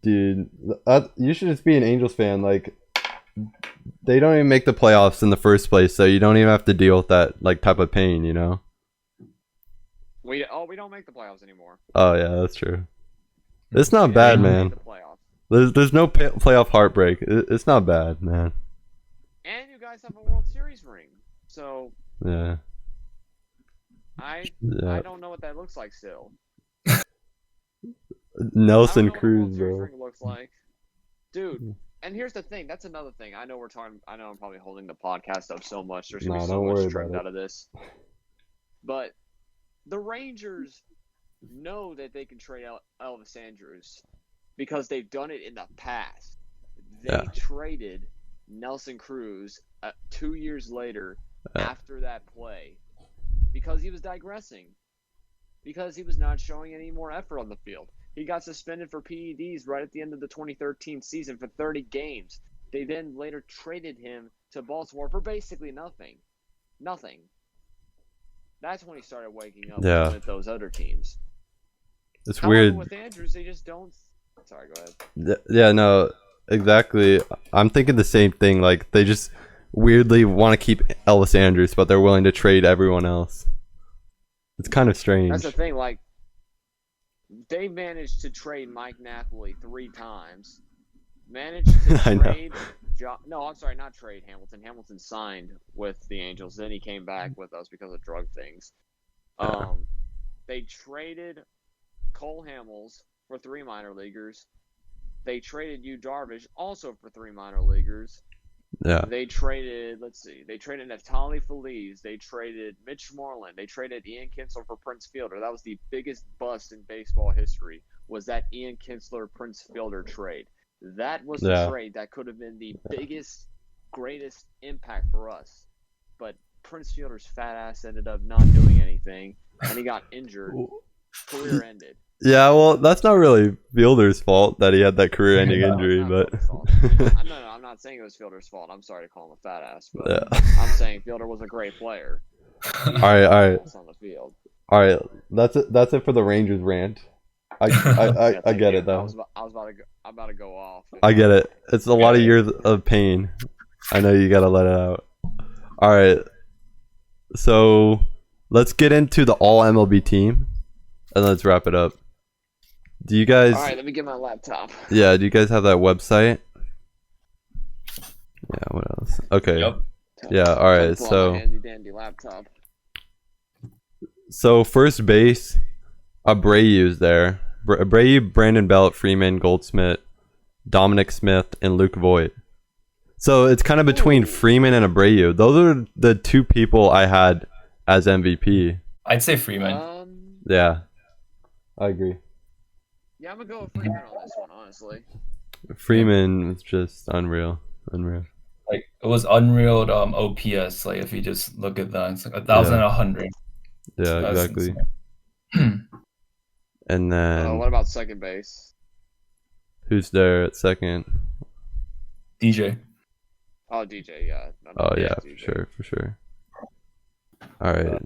Dude, you should just be an Angels fan. Like, they don't even make the playoffs in the first place, so you don't even have to deal with that like type of pain, you know? We don't make the playoffs anymore. Oh yeah, that's true. It's not bad, man. There's no playoff heartbreak. It's not bad, man. And you guys have a World Series ring, so yeah. I don't know what that looks like still. Nelson Cruz, bro. Looks like, dude. And here's the thing. That's another thing. I know I'm probably holding the podcast up so much. There's gonna be so much trimmed out of this. But the Rangers know that they can trade Elvis Andrus because they've done it in the past. They traded Nelson Cruz 2 years later after that play because he was digressing, because he was not showing any more effort on the field. He got suspended for PEDs right at the end of the 2013 season for 30 games. They then later traded him to Baltimore for basically nothing. Nothing. That's when he started waking up with those other teams. It's weird. With Andrews, they just don't. Sorry, go ahead. Yeah, no, exactly. I'm thinking the same thing. Like, they just weirdly want to keep Elvis Andrus, but they're willing to trade everyone else. It's kind of strange. That's the thing. Like, they managed to trade Mike Napoli 3 times. Managed to trade. No, I'm sorry, not trade Hamilton. Hamilton signed with the Angels. Then he came back with us because of drug things. They traded Cole Hamels for 3 minor leaguers. They traded Yu Darvish also for 3 minor leaguers. Yeah. They traded, they traded Neftali Feliz. They traded Mitch Moreland. They traded Ian Kinsler for Prince Fielder. That was the biggest bust in baseball history, was that Ian Kinsler-Prince Fielder trade. That was the trade that could have been the biggest, greatest impact for us. But Prince Fielder's fat ass ended up not doing anything, and he got injured. Career ended. Yeah, well, that's not really Fielder's fault that he had that career-ending injury, but no, I'm not saying it was Fielder's fault. I'm sorry to call him a fat ass, but I'm saying Fielder was a great player. All right. On the field. All right, that's it for the Rangers rant. I get it though. I'm about to go off. I get it. It's a lot of years of pain. I know you gotta let it out. All right, so let's get into the all MLB team, and let's wrap it up. Do you guys? All right, let me get my laptop. Yeah, do you guys have that website? Yeah. What else? Okay. Yep. Yeah. All right. So. Handy dandy laptop. So first base, Abreu's there. Abreu, Brandon Belt, Freeman, Goldschmidt, Dominic Smith, and Luke Voigt. So it's kind of between Freeman and Abreu. Those are the 2 people I had as MVP. I'd say Freeman. Yeah, I agree. Yeah, I'm gonna go with Freeman on this one, honestly. Freeman was just unreal. Like, it was unreal OPS. Like, if you just look at that, it's like 1,100. Yeah, That's exactly. And then what about second base? Who's there at second? DJ. Oh, DJ, yeah. DJ. For sure. All right.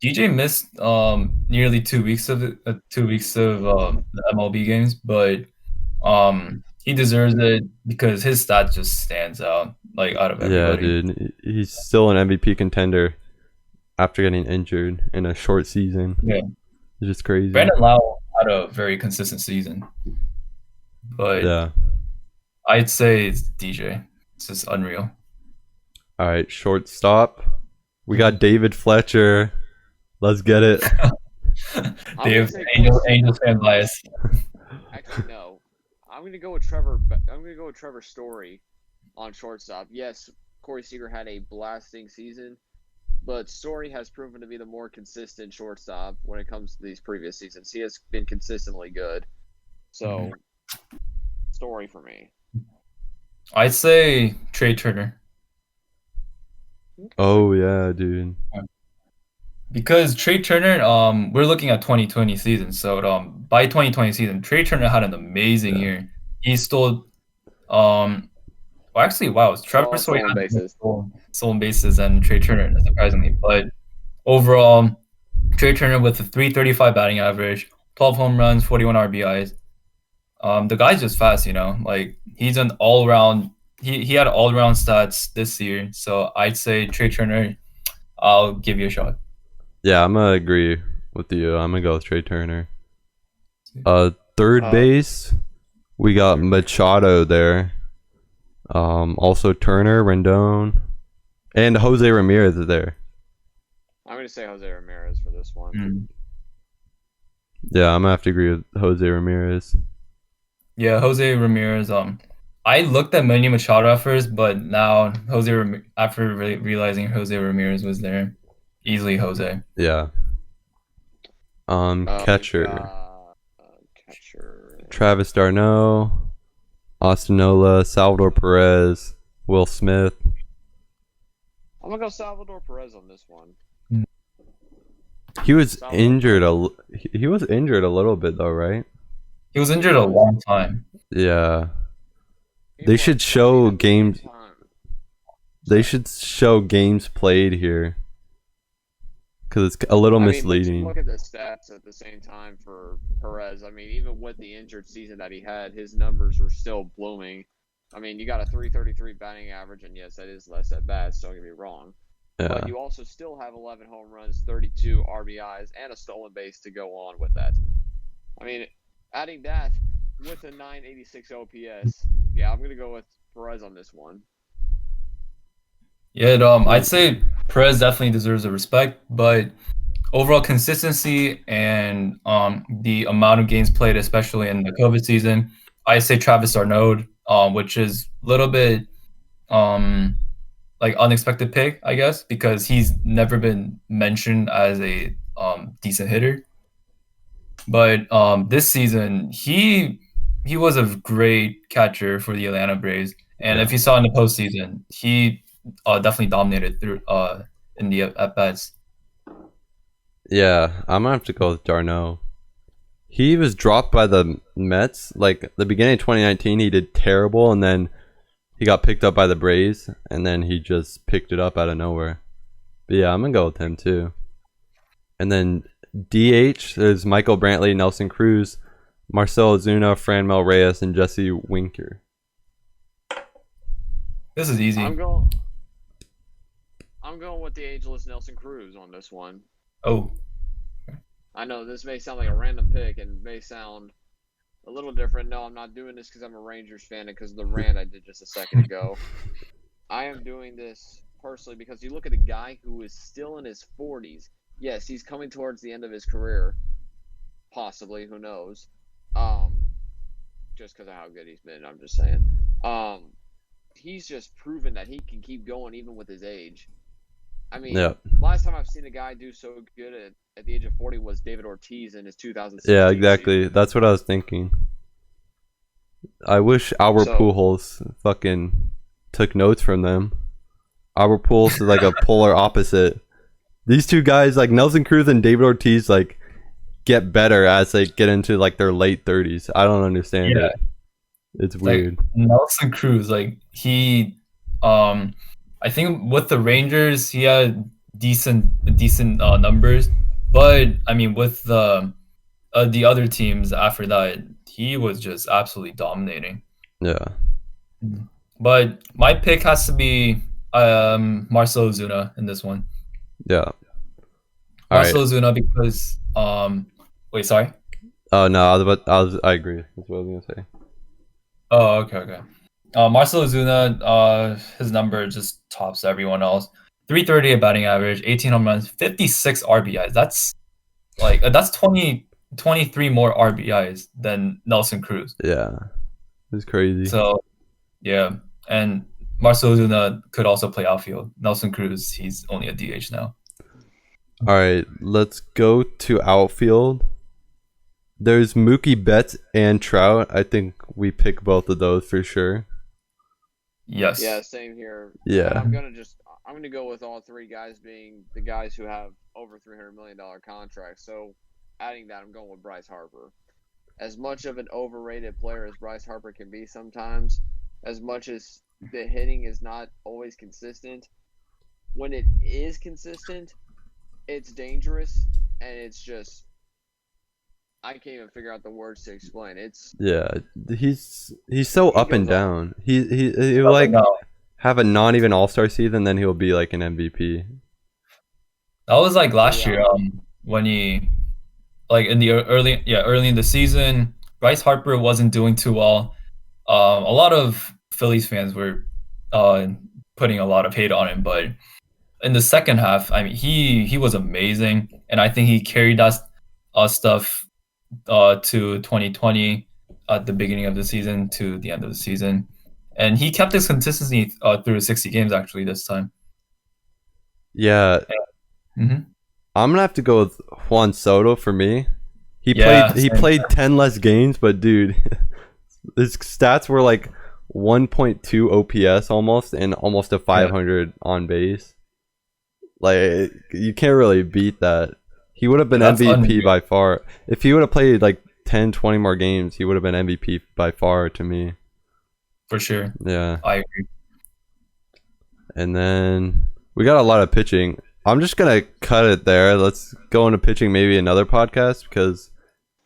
DJ missed nearly 2 weeks of it, 2 weeks of the MLB games, but he deserves it because his stat just stands out, like, out of everybody. Yeah, dude, he's still an MVP contender after getting injured in a short season. Yeah, it's just crazy. Brandon Lau had a very consistent season, but I'd say it's DJ. It's just unreal. All right, shortstop. We got David Fletcher. Let's get it. Dave, Angels fan bias. Actually, no. I'm gonna go with Trevor. I'm gonna go with Trevor Story on shortstop. Yes, Corey Seager had a blasting season, but Story has proven to be the more consistent shortstop when it comes to these previous seasons. He has been consistently good. So story for me. I'd say Trey Turner. Oh yeah, dude. Because Trey Turner, we're looking at 2020 season. So by 2020 season, Trey Turner had an amazing year. He stole well, actually, wow, Trevor Story stolen had bases. Stolen bases and Trey Turner, surprisingly. But overall, Trey Turner with a 335 batting average, 12 home runs, 41 RBIs. The guy's just fast, you know. Like he's an all-around. He had all-around stats this year. So I'd say Trey Turner. I'll give you a shot. Yeah, I'm gonna agree with you. I'm gonna go with Trey Turner. Third base, we got Machado there. Also Turner, Rendon, and Jose Ramirez is there. I'm going to say Jose Ramirez for this one. Yeah, I'm gonna have to agree with Jose Ramirez. Yeah, Jose Ramirez. I looked at Manny Machado at first, but now after realizing Jose Ramirez was there, easily Jose. Yeah. Catcher. Catcher. Travis d'Arnaud, Austin Nola, Salvador Perez, Will Smith. I'm gonna go Salvador Perez on this one. He was injured he was injured a little bit though, right? He was injured a long time. Yeah. They should show games. They should show games played here, because it's a little misleading. Look at the stats at the same time for Perez. I mean, even with the injured season that he had, his numbers were still blooming. I mean, you got a 333 batting average, and yes, that is less at bats. Don't get me wrong. Yeah. But you also still have 11 home runs, 32 RBIs, and a stolen base to go on with that. I mean, adding that with a 986 OPS, yeah, I'm gonna go with Perez on this one. Yeah, I'd say Perez definitely deserves the respect, but overall consistency and the amount of games played, especially in the COVID season, I say Travis d'Arnaud, which is a little bit like unexpected pick, I guess, because he's never been mentioned as a decent hitter. But this season, he was a great catcher for the Atlanta Braves, and if you saw in the postseason, he definitely dominated through in the at bats. Yeah, I'm gonna have to go with d'Arnaud. He was dropped by the Mets. Like the beginning of 2019, he did terrible, and then he got picked up by the Braves, and then he just picked it up out of nowhere. But yeah, I'm gonna go with him too. And then DH, there's Michael Brantley, Nelson Cruz, Marcel Ozuna, Franmil Reyes, and Jesse Winker. This is easy. I'm going with the ageless Nelson Cruz on this one. Oh. I know this may sound like a random pick and may sound a little different. No, I'm not doing this because I'm a Rangers fan and because of the rant I did just a second ago. I am doing this personally because you look at a guy who is still in his 40s. Yes, he's coming towards the end of his career. Possibly, who knows? Just because of how good he's been, I'm just saying. He's just proven that he can keep going even with his age. I mean, last time I've seen a guy do so good at the age of 40 was David Ortiz in his 2016 Yeah, exactly. Season. That's what I was thinking. I wish Albert Pujols fucking took notes from them. Albert Pujols is like a polar opposite. These two guys, like Nelson Cruz and David Ortiz, like get better as they get into like their late 30s. I don't understand it. It's weird. Like, Nelson Cruz, like he, I think with the Rangers he had decent numbers, but I mean with the other teams after that, he was just absolutely dominating. Yeah. But my pick has to be Marcelo Zuna in this one. Yeah. Marcelo Zuna because wait, sorry. Oh no, I agree. That's what I was gonna say. Oh, okay. Marcelo Zuna, his number just tops everyone else. 338 batting average, 18 home runs, 56 RBIs. That's 23 more RBIs than Nelson Cruz. Yeah, it's crazy. So, yeah, and Marcelo Zuna could also play outfield. Nelson Cruz, he's only a DH now. All right, let's go to outfield. There's Mookie Betts and Trout. I think we pick both of those for sure. Yes. Yeah, same here. Yeah. I'm gonna go with all three guys being the guys who have over $300 million contracts. So, adding that, I'm going with Bryce Harper. As much of an overrated player as Bryce Harper can be sometimes, as much as the hitting is not always consistent, when it is consistent, it's dangerous, and it's just I can't even figure out the words to explain. He's so up and down. He'll like have a not even all-star season, then he'll be like an MVP. That was like last year when he like in the early in the season, Bryce Harper wasn't doing too well. A lot of Phillies fans were putting a lot of hate on him, but in the second half, I mean, he was amazing, and I think he carried that stuff to 2020 at the beginning of the season to the end of the season, and he kept his consistency through 60 games actually this time. Yeah. Mm-hmm. I'm gonna have to go with Juan Soto for me. He played 10 less games, but dude, his stats were like 1.2 OPS almost, and almost a 500 on base. Like, you can't really beat that. He would have been MVP by far. If he would have played like 10, 20 more games, he would have been MVP by far to me. For sure. Yeah. I agree. And then we got a lot of pitching. I'm just going to cut it there. Let's go into pitching maybe another podcast because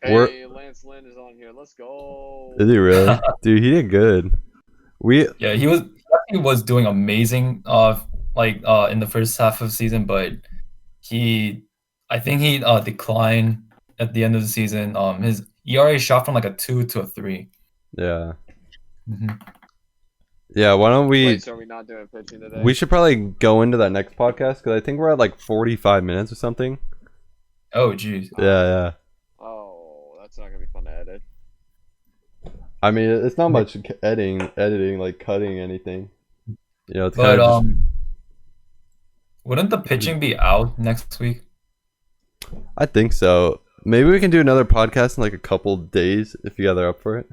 Lance Lynn is on here. Let's go. Is he really? Dude, he did good. He was doing amazing in the first half of the season, but I think he declined at the end of the season. His ERA shot from like a 2 to a 3. Yeah. Mm-hmm. Yeah, why don't we... Wait, so are we not doing pitching today? We should probably go into that next podcast because I think we're at like 45 minutes or something. Oh, jeez. Yeah. Oh, that's not going to be fun to edit. I mean, it's not much editing, like cutting anything. You know, it's but kind of wouldn't the pitching be out next week? I think so. Maybe we can do another podcast in like a couple days if you guys are up for it.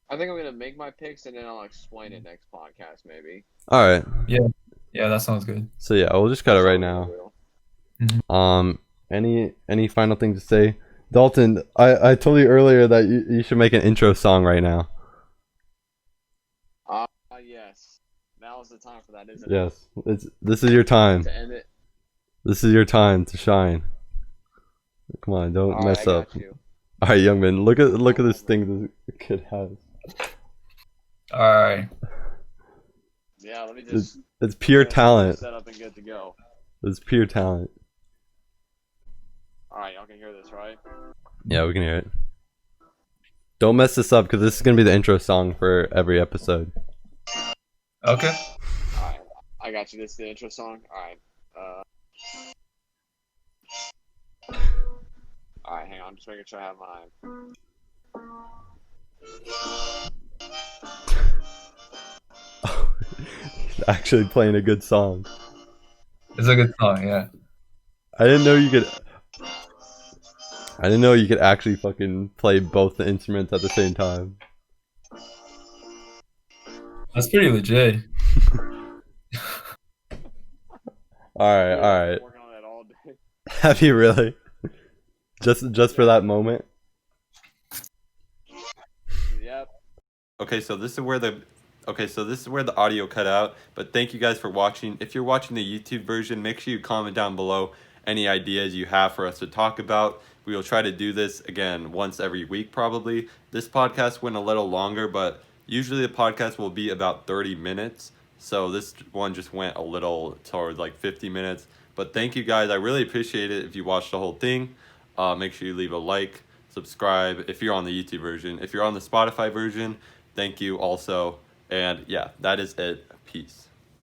I think I'm going to make my picks and then I'll explain it next podcast, maybe. All right. Yeah, that sounds good. So yeah, we'll just cut it right now. Mm-hmm. Any final things to say? Dalton, I told you earlier that you should make an intro song right now. Yes. Now is the time for that, isn't it? Yes. This is your time. To end it. This is your time to shine. Come on, don't mess up. All right, young man, look at this thing this kid has. All right. Yeah, let me just. It's pure talent. Set up and good to go. It's pure talent. All right, y'all can hear this, right? Yeah, we can hear it. Don't mess this up because this is gonna be the intro song for every episode. Okay. All right, I got you. This is the intro song. All right. All right, hang on. I'm just making sure I have mine. He's actually playing a good song. It's a good song, yeah. I didn't know you could actually fucking play both the instruments at the same time. That's pretty legit. Alright. Have you really? Just for that moment? Yep. Okay, so this is where the audio cut out, but thank you guys for watching. If you're watching the YouTube version, make sure you comment down below any ideas you have for us to talk about. We will try to do this again once every week probably. This podcast went a little longer, but usually the podcast will be about 30 minutes. So this one just went a little towards like 50 minutes. But thank you guys. I really appreciate it if you watched the whole thing. Make sure you leave a like, subscribe if you're on the YouTube version. If you're on the Spotify version, thank you also. And yeah, that is it. Peace.